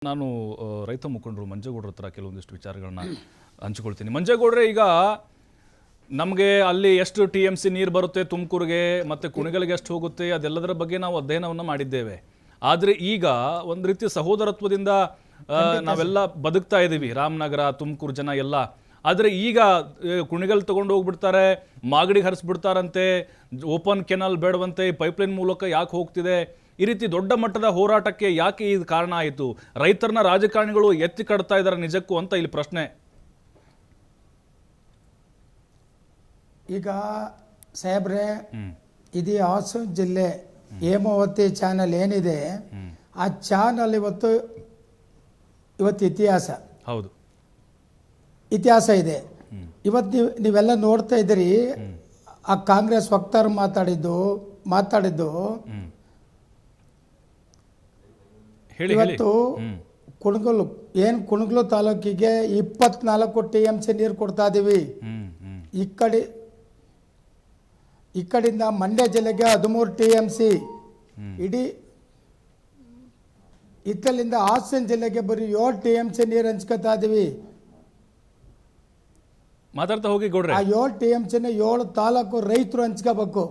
ನಾನು ರೈತ ಮುಖಂಡರು ಮಂಜೇಗೌಡರ ಹತ್ರ ಕೆಲವೊಂದಿಷ್ಟು ವಿಚಾರಗಳನ್ನ ಹಂಚಿಕೊಳ್ತೀನಿ. ಮಂಜೇಗೌಡ್ರೆ, ಈಗ ನಮಗೆ ಅಲ್ಲಿ ಎಷ್ಟು TMC ನೀರು ಬರುತ್ತೆ ತುಮಕೂರಿಗೆ ಮತ್ತು ಕುಣಿಗಲ್ಗೆ ಎಷ್ಟು ಹೋಗುತ್ತೆ ಅದೆಲ್ಲದರ ಬಗ್ಗೆ ನಾವು ಅಧ್ಯಯನವನ್ನು ಮಾಡಿದ್ದೇವೆ. ಆದರೆ ಈಗ ಒಂದು ರೀತಿ ಸಹೋದರತ್ವದಿಂದ ನಾವೆಲ್ಲ ಬದುಕ್ತಾ ಇದ್ದೀವಿ, ರಾಮನಗರ ತುಮಕೂರು ಜನ ಎಲ್ಲ. ಆದರೆ ಈಗ ಕುಣಿಗಲ್ ತಗೊಂಡು ಹೋಗ್ಬಿಡ್ತಾರೆ, ಮಾಗಡಿಗೆ ಹರಿಸ್ಬಿಡ್ತಾರಂತೆ, ಓಪನ್ ಕೆನಾಲ್ ಬೇಡವಂತೆ, ಪೈಪ್ಲೈನ್ ಮೂಲಕ ಯಾಕೆ ಹೋಗ್ತಿದೆ, ಈ ರೀತಿ ದೊಡ್ಡ ಮಟ್ಟದ ಹೋರಾಟಕ್ಕೆ ಯಾಕೆ ಇದು ಕಾರಣ ಆಯಿತು? ರೈತರನ್ನ ರಾಜಕಾರಣಿಗಳು ಎತ್ತಿ ಕಟ್ತಾ ಇದ್ದಾರೆ ನಿಜಕ್ಕೂ ಅಂತ ಇಲ್ಲಿ ಪ್ರಶ್ನೆ. ಈಗ ಸಾಹೇಬ್ರೆ, ಇದು ಹಾಸನ ಜಿಲ್ಲೆ ಹೇಮಾವತಿ ಚಾನಲ್ ಏನಿದೆ, ಆ ಚಾನಲ್ ಇವತ್ತು ಇತಿಹಾಸ, ಹೌದು ಇತಿಹಾಸ ಇದೆ. ಇವತ್ತು ನೀವೆಲ್ಲ ನೋಡ್ತಾ ಇದ್ದೀರಿ, ಆ ಕಾಂಗ್ರೆಸ್ ವಕ್ತಾರ ಮಾತಾಡಿದ್ದು ಇವತ್ತು ಕುಣಗಲು ತಾಲೂಕಿಗೆ 24 TMC ನೀರು ಕೊಡ್ತಾ ಇದೀವಿ. ಈ ಕಡೆಯಿಂದ ಮಂಡ್ಯ ಜಿಲ್ಲೆಗೆ 13 TMC, ಇಡೀ ಇತ್ತಲಿಂದ ಹಾಸನ ಜಿಲ್ಲೆಗೆ ಬರೀ 7 TMC ನೀರು ಹಂಚ್ಕೊತಾ ಇದೀವಿ. ಮಾತಾಡ್ತಾ ಹೋಗಿ ಗೌಡ್ರೆ. ಆ 7 TMCನ 7 ತಾಲೂಕು ರೈತರು ಹಂಚ್ಕೋಬೇಕು.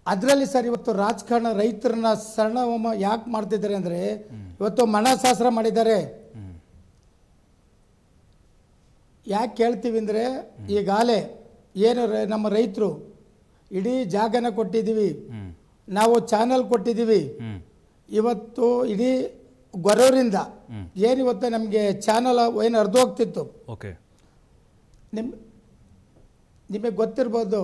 ಅದರಲ್ಲಿ ಸರ್ ಇವತ್ತು ರಾಜಕಾರಣ ರೈತರನ್ನ ಸರಣಹೋಮ ಯಾಕೆ ಮಾಡ್ತಿದ್ದಾರೆ ಅಂದ್ರೆ, ಇವತ್ತು ಮನಶಾಸ್ತ್ರ ಮಾಡಿದ್ದಾರೆ. ಯಾಕೆ ಕೇಳ್ತೀವಿ ಅಂದರೆ, ಈಗಾಗಲೇ ಏನು ನಮ್ಮ ರೈತರು ಇಡೀ ಜಾಗನ ಕೊಟ್ಟಿದ್ದೀವಿ, ನಾವು ಚಾನಲ್ ಕೊಟ್ಟಿದ್ದೀವಿ. ಇವತ್ತು ಇಡೀ ಗೊರೂರಿಂದ ಏನಿವತ್ತು ನಮಗೆ ಚಾನಲ್ ಏನು ಅರ್ಧ ಹೋಗ್ತಿತ್ತು, ನಿಮಗೆ ಗೊತ್ತಿರ್ಬೋದು,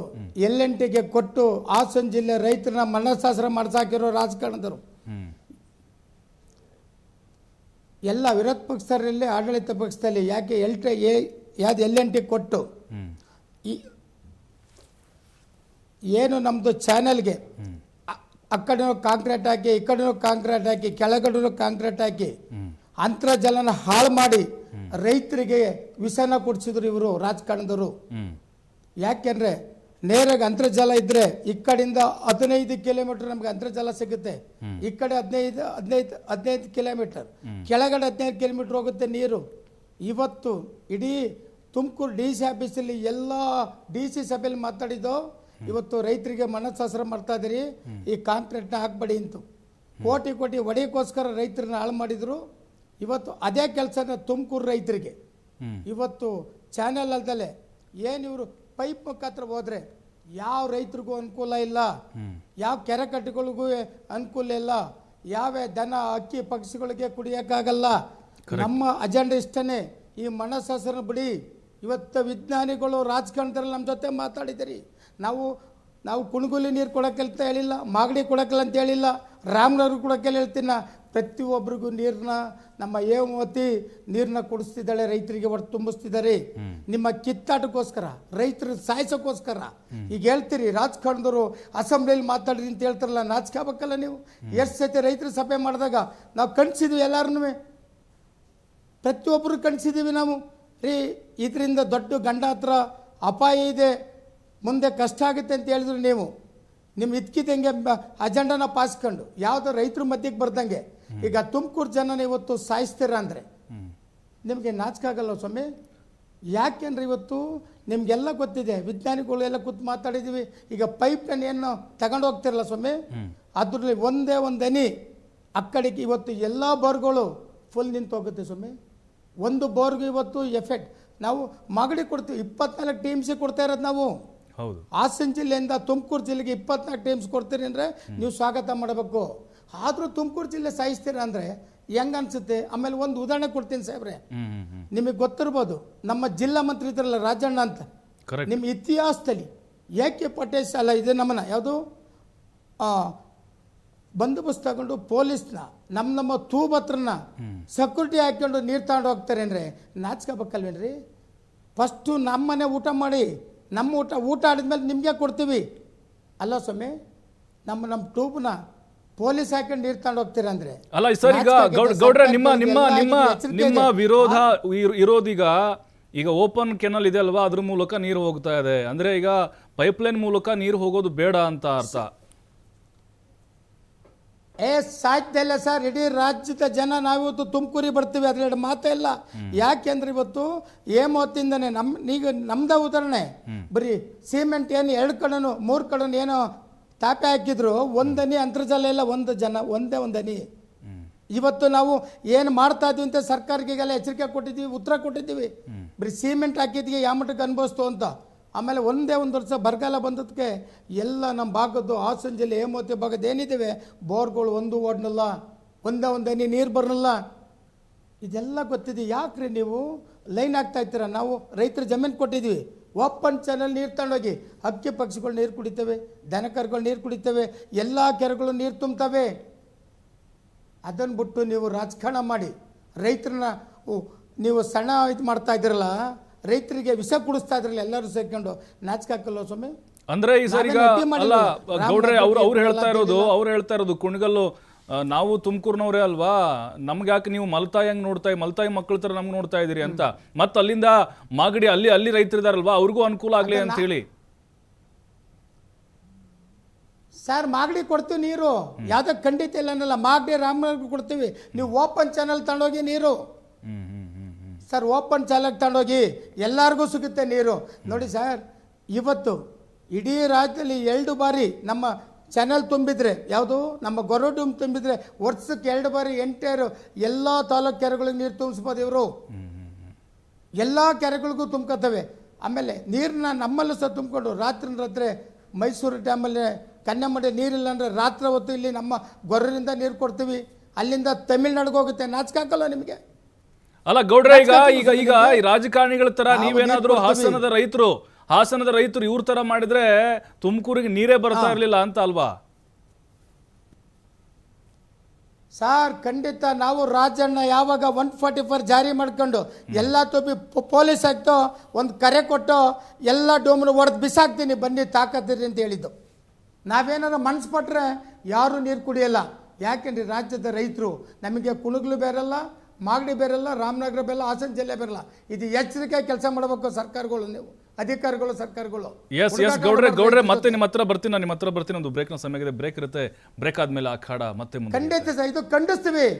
LNTಗೆ ಕೊಟ್ಟು ಹಾಸನ ಜಿಲ್ಲೆ ರೈತರನ್ನ ಮನಶಾಸ್ತ್ರ ಮಾಡ್ಸಾಕಿರೋ ರಾಜಕಾರಣದರು ಎಲ್ಲ ವಿರೋಧ ಪಕ್ಷದಲ್ಲಿ ಆಡಳಿತ ಪಕ್ಷದಲ್ಲಿ ಯಾಕೆ ಯಾವ್ದು LNT ಕೊಟ್ಟು ಏನು ನಮ್ಮದು ಚಾನೆಲ್ಗೆ ಆ ಕಡೆನೂ ಕಾಂಕ್ರೀಟ್ ಹಾಕಿ, ಈ ಕಡೆನೂ ಕಾಂಕ್ರೀಟ್ ಹಾಕಿ, ಕೆಳಗಡೆನೂ ಕಾಂಕ್ರೀಟ್ ಹಾಕಿ ಅಂತರ್ಜಲನ ಹಾಳು ಮಾಡಿ ರೈತರಿಗೆ ವಿಷನ ಕೊಡಿಸಿದ್ರು ಇವರು ರಾಜಕಾರಣದವರು. ಯಾಕೆಂದ್ರೆ ನೇರಾಗಿ ಅಂತರ್ಜಲ ಇದ್ರೆ ಈ ಕಡೆಯಿಂದ 15 ಕಿಲೋಮೀಟರ್ ನಮ್ಗೆ ಅಂತರ್ಜಲ ಸಿಗುತ್ತೆ, ಈ ಕಡೆ 15 ಕಿಲೋಮೀಟರ್, ಕೆಳಗಡೆ 15 ಕಿಲೋಮೀಟರ್ ಹೋಗುತ್ತೆ ನೀರು. ಇವತ್ತು ಇಡೀ ತುಮಕೂರು DC ಆಫೀಸಲ್ಲಿ ಎಲ್ಲ DC ಸಭೆಯಲ್ಲಿ ಮಾತಾಡಿದ್ದು, ಇವತ್ತು ರೈತರಿಗೆ ಮನಶಾಸ್ತ್ರ ಮಾಡ್ತಾ ಇದ್ದೀರಿ, ಈ ಕಾಂಕ್ರೀಟ್ನ ಹಾಕ್ಬೇಡಿ ಅಂತು ಕೋಟಿ ಒಡೆಯಕ್ಕೋಸ್ಕರ ರೈತರನ್ನ ಹಾಳು ಮಾಡಿದ್ರು. ಇವತ್ತು ಅದೇ ಕೆಲಸನ ತುಮಕೂರು ರೈತರಿಗೆ ಇವತ್ತು ಚಾನೆಲ್ ಅಲ್ದಲೆ ಏನು ಇವರು ಪೈಪ್ ಮುಖಾಂತರ ಹೋದ್ರೆ ಯಾವ ರೈತರಿಗೂ ಅನುಕೂಲ ಇಲ್ಲ, ಯಾವ ಕೆರೆ ಕಟ್ಟೆಗಳಿಗೂ ಅನುಕೂಲ ಇಲ್ಲ, ಯಾವ ದನ ಅಕ್ಕಿ ಪಕ್ಷಿಗಳಿಗೆ ಕುಡಿಯೋಕ್ಕಾಗಲ್ಲ. ನಮ್ಮ ಅಜೆಂಡಾ ಇಷ್ಟನೇ, ಈ ಮನಶಾಸ್ತ್ರ ಬಿಡಿ. ಇವತ್ತು ವಿಜ್ಞಾನಿಗಳು ರಾಜಕಾರಣದಲ್ಲಿ ನಮ್ಮ ಜೊತೆ ಮಾತಾಡಿದಿರಿ. ನಾವು ಕುಣಗುಲಿ ನೀರು ಕೊಡೋಕ್ಕಂತ ಹೇಳಿಲ್ಲ, ಮಾಗಡಿ ಕೊಡೋಕ್ಕಲ್ಲ ಅಂತ ಹೇಳಿಲ್ಲ, ರಾಮನಗರ ಕೊಡೋಕ್ಕೆಲ್ಲ ಹೇಳ್ತೀನ. ಪ್ರತಿಯೊಬ್ಬರಿಗೂ ನೀರನ್ನ ನಮ್ಮ ಹೇಮಾವತಿ ನೀರನ್ನ ಕೊಡಿಸ್ತಿದ್ದಾಳೆ, ರೈತರಿಗೆ ಹೊಟ್ಟು ತುಂಬಿಸ್ತಿದ್ದಾರೆ. ನಿಮ್ಮ ಕಿತ್ತಾಟಕ್ಕೋಸ್ಕರ, ರೈತರ ಸಾಯಿಸೋಕ್ಕೋಸ್ಕರ ಈಗ ಹೇಳ್ತೀರಿ. ರಾಜಕಾರಣದವರು ಅಸೆಂಬ್ಲಿಯಲ್ಲಿ ಮಾತಾಡಿರಿ ಅಂತ ಹೇಳ್ತಾರಲ್ಲ, ನಾಚಿಕೋಬೇಕಲ್ಲ ನೀವು. ಎಷ್ಟು ಸತಿ ರೈತರ ಸಭೆ ಮಾಡಿದಾಗ ನಾವು ಕಣಿಸಿದ್ವಿ, ಎಲ್ಲರನ್ನೂ ಪ್ರತಿಯೊಬ್ಬರು ಕಣಿಸಿದ್ದೀವಿ ನಾವು. ಇದರಿಂದ ದೊಡ್ಡ ಗಂಡ ಹತ್ರ ಅಪಾಯ ಇದೆ, ಮುಂದೆ ಕಷ್ಟ ಆಗುತ್ತೆ ಅಂತ ಹೇಳಿದ್ರು. ನೀವು ನಿಮ್ಮ ಇದ್ಕಿದಂಗೆ ಅಜೆಂಡಾನ ಪಾಸ್ಕೊಂಡು ಯಾವುದೋ ರೈತರ ಮಧ್ಯಕ್ಕೆ ಬರ್ದಂಗೆ ಈಗ ತುಮಕೂರು ಜನನ ಇವತ್ತು ಸಾಯಿಸ್ತೀರ ಅಂದರೆ ನಿಮಗೆ ನಾಚಿಕಾಗಲ್ಲ ಸ್ವಾಮಿ. ಯಾಕೆಂದ್ರೆ ಇವತ್ತು ನಿಮಗೆಲ್ಲ ಗೊತ್ತಿದೆ, ವಿಜ್ಞಾನಿಗಳು ಎಲ್ಲ ಕೂತು ಮಾತಾಡಿದ್ದೀವಿ. ಈಗ ಪೈಪ್ನ ಏನು ತಗೊಂಡು ಹೋಗ್ತಿರಲ್ಲ ಸ್ವಾಮಿ, ಅದ್ರಲ್ಲಿ ಒಂದೇ ಒಂದು ಹನಿ ಆ ಕಡೆಗೆ ಇವತ್ತು ಎಲ್ಲ ಬೋರ್ಗಳು ಫುಲ್ ನಿಂತು ಹೋಗುತ್ತೆ ಸ್ವಾಮಿ. ಒಂದು ಬೋರ್ಗೂ ಇವತ್ತು ಎಫೆಕ್ಟ್. ನಾವು ಮಾಗಡಿ ಕೊಡ್ತೀವಿ, 24 TMC ಕೊಡ್ತಾ ಇರೋದು ನಾವು. ಹಾಸನ ಜಿಲ್ಲೆಯಿಂದ ತುಮಕೂರು ಜಿಲ್ಲೆಗೆ 24 TMC ಕೊಡ್ತೀರಿ ಅಂದರೆ ನೀವು ಸ್ವಾಗತ ಮಾಡಬೇಕು. ಆದರೂ ತುಮಕೂರು ಜಿಲ್ಲೆ ಸಾಯಿಸ್ತೀರ ಅಂದರೆ ಹೆಂಗ ಅನ್ಸುತ್ತೆ? ಆಮೇಲೆ ಒಂದು ಉದಾಹರಣೆ ಕೊಡ್ತೀನಿ ಸಾಹೇಬ್ರೆ, ನಿಮಗೆ ಗೊತ್ತಿರ್ಬೋದು, ನಮ್ಮ ಜಿಲ್ಲಾ ಮಂತ್ರಿ ಇದ್ರಲ್ಲ ರಾಜಣ್ಣ ಅಂತ, ನಿಮ್ಮ ಇತಿಹಾಸದಲ್ಲಿ ಏಕೆ ಪಟೇಶ್ ಅಲ್ಲ ಇದೆ ನಮ್ಮನ್ನ ಯಾವುದು ಬಂದೋಬಸ್ತ್ ತಗೊಂಡು ಪೊಲೀಸ್ನ ನಮ್ಮ ತೂಬ್ ಹತ್ರನ ಸೆಕ್ಯೂರಿಟಿ ಹಾಕೊಂಡು ನೀರು ತಗೊಂಡು ಹೋಗ್ತಾರೆ ಅಂದರೆ ನಾಚ್ಕೋಬೇಕಲ್ವೇನ್ರಿ? ಫಸ್ಟು ನಮ್ಮನೆ ಊಟ ಮಾಡಿ, ನಮ್ಮ ಊಟ ಆಡಿದ್ಮೇಲೆ ನಿಮಗೆ ಕೊಡ್ತೀವಿ ಅಲ್ಲ ಸ್ವಾಮಿ. ನಮ್ಮ ಟ್ಯೂಬ್ನ ಪೊಲೀಸ್ ಹಾಕೊಂಡು ನೀರು ತಗೊಂಡು ಹೋಗ್ತೀರ ಅಂದ್ರೆ ಅಲ್ಲ ಸರ್. ಈಗ ಗೌಡ್ರೆ, ನಿಮ್ಮ ವಿರೋಧ ಇರೋದೀಗ ಈಗ ಓಪನ್ ಕೆನಲ್ ಇದೆ ಅಲ್ವಾ, ಅದ್ರ ಮೂಲಕ ನೀರು ಹೋಗ್ತಾ ಇದೆ ಅಂದ್ರೆ ಈಗ ಪೈಪ್ಲೈನ್ ಮೂಲಕ ನೀರು ಹೋಗೋದು ಬೇಡ ಅಂತ ಅರ್ಥ. ಸಾಧ್ಯ ಇಲ್ಲ ಸರ್. ಇಡೀ ರಾಜ್ಯದ ಜನ ನಾವಿವತ್ತು ತುಮಕೂರಿಗೆ ಬರ್ತೀವಿ, ಅದ್ರೆರಡು ಮಾತೇ ಇಲ್ಲ. ಯಾಕೆಂದ್ರೆ ಇವತ್ತು ಹೇಮಾವತಿಯಿಂದನೇ ಈಗ ನಮ್ದ ಉದಾಹರಣೆ, ಬರೀ ಸಿಮೆಂಟ್ ಏನು 2 ಕಡೆನೂ 3 ಕಡೆನೂ ಏನೋ ತಾಪೆ ಹಾಕಿದ್ರು, ಒಂದನಿ ಅಂತರ್ಜಾಲ ಇಲ್ಲ, ಒಂದೇ ಒಂದನಿ. ಇವತ್ತು ನಾವು ಏನು ಮಾಡ್ತಾ ಇದ್ವಿ ಅಂತ ಸರ್ಕಾರಕ್ಕೆಲ್ಲ ಎಚ್ಚರಿಕೆ ಕೊಟ್ಟಿದ್ದೀವಿ, ಉತ್ತರ ಕೊಟ್ಟಿದ್ದೀವಿ. ಬರೀ ಸಿಮೆಂಟ್ ಹಾಕಿದ್ಗೆ ಯಾವ ಮಟ್ಟಕ್ಕೆ ಅನುಭವಿಸ್ತು ಅಂತ. ಆಮೇಲೆ ಒಂದೇ ಒಂದು ವರ್ಷ ಬರಗಾಲ ಬಂದದಕ್ಕೆ ಎಲ್ಲ ನಮ್ಮ ಭಾಗದ್ದು ಹಾಸನ ಜಿಲ್ಲೆ ಹೇಮಾವತಿ ಭಾಗದ ಏನಿದ್ದೇವೆ ಬೋರ್ಗಳು ಒಂದು ಓಡ್ನಲ್ಲ, ಒಂದೇ ನೀರು ಬರಲಿಲ್ಲ. ಇದೆಲ್ಲ ಗೊತ್ತಿದೆ. ಯಾಕ್ರಿ ನೀವು ಲೈನ್ ಆಗ್ತಾ ಇರ್ತೀರ? ನಾವು ರೈತರ ಜಮೀನು ಕೊಟ್ಟಿದ್ದೀವಿ, ಓಪನ್ ಚಾನಲ್ ನೀರು ತಗೊಂಡೋಗಿ ಹಕ್ಕಿ ಪಕ್ಷಿಗಳು ನೀರು ಕುಡಿತವೆ, ದನಕರುಗಳು ನೀರು ಕುಡಿತವೆ, ಎಲ್ಲ ಕೆರೆಗಳು ನೀರು ತುಂಬ್ತವೆ. ಅದನ್ನು ಬಿಟ್ಟು ನೀವು ರಾಜಕಾರಣ ಮಾಡಿ ರೈತರನ್ನ ನೀವು ಸಣ್ಣ ಇದು ಮಾಡ್ತಾ ಇದ್ದೀರಲ್ಲ, ರೈತರಿಗೆ ವಿಷ ಕುಡಿಸ್ತಾ ಇದ್ರಲ್ಲ ಎಲ್ಲರೂ ಸೇರ್ಕೊಂಡು, ನಾಚಿಕೆ ಹಾಕಲ್ಲ ಸ್ವಾಮಿ? ಅಂದ್ರೆ ಈ ಸರ್ ಈಗ ಅಲ್ಲ ಗೌಡ್ರೆ ಅವ್ರು ಹೇಳ್ತಾ ಇರೋದು ಕುಣಿಗಲ್ಲು ನಾವು ತುಮಕೂರಿನವರೇ ಅಲ್ವಾ, ನಮ್ಗೆ ಯಾಕೆ ನೀವು ಮಲ್ತಾಯಿ ಮಕ್ಕಳ ತರ ನಮ್ಗೆ ನೋಡ್ತಾ ಇದೀರಿ ಅಂತ. ಮತ್ತ ಅಲ್ಲಿಂದ ಮಾಗಡಿ ಅಲ್ಲಿ ರೈತರಿದಾರಲ್ವಾ, ಅವ್ರಿಗೂ ಅನುಕೂಲ ಆಗ್ಲಿ ಅಂತ ಹೇಳಿ. ಸರ್ ಮಾಗಡಿ ಕೊಡ್ತೀವಿ ನೀರು, ಯಾವ್ದೋ ಖಂಡಿತ ಇಲ್ಲ ಅನ್ನಲ್ಲ, ಮಾಗಡಿ ರಾಮನಗರ ಕೊಡ್ತೀವಿ. ನೀವು ಓಪನ್ ಚಾನಲ್ ತಗೊಂಡೋಗಿ ನೀರು ಸರ್, ಓಪನ್ ಚಾನಲ್ ತಗೊಂಡೋಗಿ ಎಲ್ಲರಿಗೂ ಸಿಗುತ್ತೆ ನೀರು. ನೋಡಿ ಸರ್, ಇವತ್ತು ಇಡೀ ರಾಜ್ಯದಲ್ಲಿ 2 ಬಾರಿ ನಮ್ಮ ಚಾನಲ್ ತುಂಬಿದ್ರೆ, ಯಾವುದು ನಮ್ಮ ಗೊರಡು ತುಂಬಿದ್ರೆ ವರ್ಷಕ್ಕೆ 2 ಬಾರಿ ಎಂಟೈರ್ ಎಲ್ಲ ತಾಲೂಕು ಕೆರೆಗಳಿಗೆ ನೀರು ತುಂಬಿಸ್ಬೋದು ಇವರು. ಎಲ್ಲ ಕೆರೆಗಳಿಗೂ ತುಂಬ್ಕೋತವೆ. ಆಮೇಲೆ ನೀರನ್ನ ನಮ್ಮಲ್ಲೂ ಸಹ ತುಂಬಿಕೊಂಡು ರಾತ್ರಿ ಮೈಸೂರು ಡ್ಯಾಮಲ್ಲಿ ಕನ್ಯಾಮಡಿ ನೀರಿಲ್ಲ ಅಂದರೆ ರಾತ್ರಿ ಹೊತ್ತು ಇಲ್ಲಿ ನಮ್ಮ ಗೊರರಿಂದ ನೀರು ಕೊಡ್ತೀವಿ, ಅಲ್ಲಿಂದ ತಮಿಳ್ನಾಡಿಗೆ ಹೋಗುತ್ತೆ. ನಾಚಿಕೆ ಹಾಕಲ್ಲ ನಿಮಗೆ? ಅಲ್ಲ ಗೌಡ್ರೆ, ಈಗ ಈ ರಾಜಕಾರಣಿಗಳ ತರ ನೀವೇನಾದ್ರೂ ಹಾಸನದ ರೈತರು ಇವ್ರ ತರ ಮಾಡಿದ್ರೆ ತುಮಕೂರಿಗೆ ನೀರೇ ಬರ್ತಾ ಇರ್ಲಿಲ್ಲ ಅಂತ ಅಲ್ವಾ? ಸರ್ ಖಂಡಿತ. ನಾವು ರಾಜಣ್ಣ ಯಾವಾಗ 144 ಜಾರಿ ಮಾಡ್ಕೊಂಡು ಎಲ್ಲ ತೊಬ್ಬಿ ಪೊಲೀಸ್ ಆಗ್ತೋ ಒಂದು ಕರೆ ಕೊಟ್ಟು ಎಲ್ಲ ಡೋಮನ್ನು ಹೊಡೆದು ಬಿಸಾಕ್ತೀನಿ, ಬನ್ನಿ ತಾಕತ್ತಿರಿ ಅಂತ ಹೇಳಿದ್ದು. ನಾವೇನಾದ್ರು ಮನಸ್ಸು ಪಟ್ಟರೆ ಯಾರೂ ನೀರು ಕುಡಿಯಲ್ಲ. ಯಾಕೆಂದ್ರೆ ರಾಜ್ಯದ ರೈತರು ನಮಗೆ ಕುಣಗ್ಲು ಬೇರಲ್ಲ, ಮಾಗಡಿ ಬೇರಲ್ಲ, ರಾಮನಗರ ಬೇರಲ್ಲ, ಹಾಸನ ಜಿಲ್ಲೆ ಬೇರಲ್ಲ. ಇದು ಎಚ್ಚರಿಕೆ ಕೆಲಸ ಮಾಡಬೇಕು ಸರ್ಕಾರಗಳು, ನೀವು ಅಧಿಕಾರಿಗಳು, ಸರ್ಕಾರಗಳು. ಎಸ್ ಗೌಡ್ರೆ ಮತ್ತೆ ನಿಮ್ಮ ಹತ್ರ ಬರ್ತೀನಿ ಒಂದು ಬ್ರೇಕ್ನ ಸಮಯ ಇದೆ. ಬ್ರೇಕ್ ಇರುತ್ತೆ, ಬ್ರೇಕ್ ಆದ್ಮೇಲೆ ಅಖಾಡ ಮತ್ತೆ ಖಂಡಿತ ಸರ್ ಇದು ಖಂಡಿಸ್ತೀವಿ.